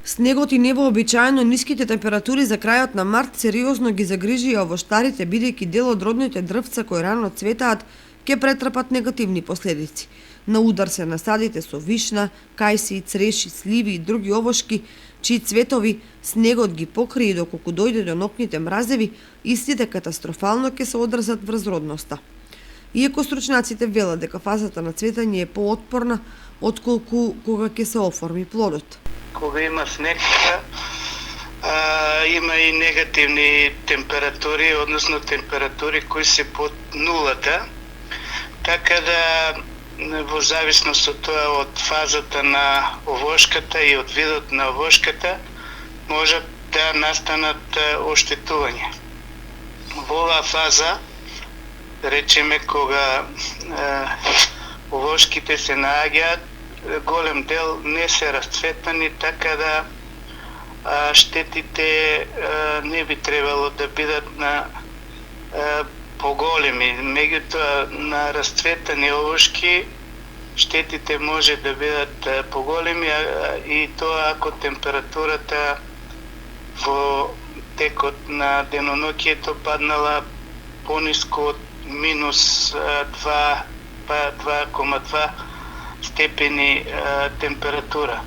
Снегот и невообичаено ниските температури за крајот на март сериозно ги загрижија овоштарите, бидејќи дел од родните дрвца кои рано цветаат ќе претрпат негативни последици. На удар се насадите со вишна, кајси, цреши, сливи и други овошки, чии цветови снегот ги покри и доколку дојде до ноќните мразеви, истите катастрофално ќе се одразат врз родноста. Иако стручњаците велат дека фазата на цветање е поотпорна отколку кога ќе се оформи плодот. Кога има снег, има и негативни температури, односно температури кои се под нулата, така да во зависност од тоа, од фазата на овошката и од видот на овошката, може да настанат оштетување. Во оваа фаза, речеме кога овошките се нааѓаат, голем дел не се расцветани, така да штетите не би требало да бидат на поголеми. Меѓутоа, на расцветани овошки штетите може да бидат поголеми, и тоа ако температурата во текот на деноноќието паднала пониско од минус 2, па 2,2 степени температура.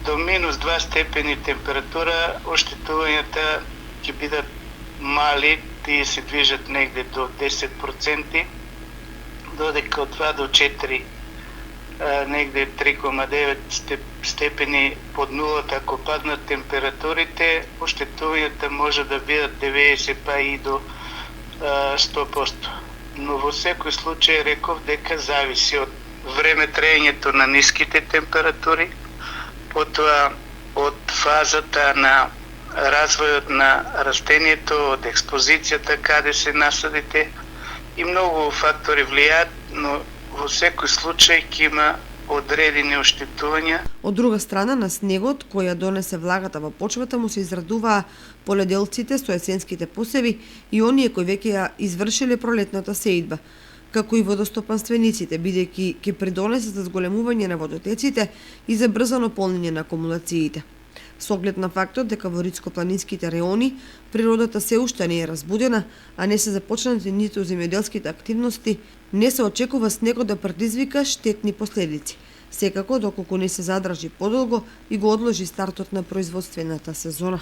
До минус 2 степени температура оштетувањата ќе бидат мали, тие се движат негде до 10%, додека од 2 до 4, негде 3,9 степени под нулата, ако паднат температурите, оштетувањата може да бидат 90 па и до 100%. Но во секој случај реков дека зависи од време траењето на ниските температури, потоа од фазата на развојот на растението, од експозицијата каде се насадите, и многу фактори влијаат, но во секој случај ќе има одредени оштетувања. Од друга страна, на снегот, кој ја донесе влагата во почвата, му се израдуваа поледелците со есенските посеви и оние кои веќе ја извршиле пролетната сеидба, како и водостопанствениците, бидејќи ќе придонесат за зголемување на водотеците и за брзано полнење на акумулациите. Со оглед на фактот дека во ридско-планинските реони природата се уште не е разбудена, а не се започнати ниту земјоделските активности, не се очекува снегот да предизвика штетни последици, секако доколку не се задржи подолго и го одложи стартот на производствената сезона.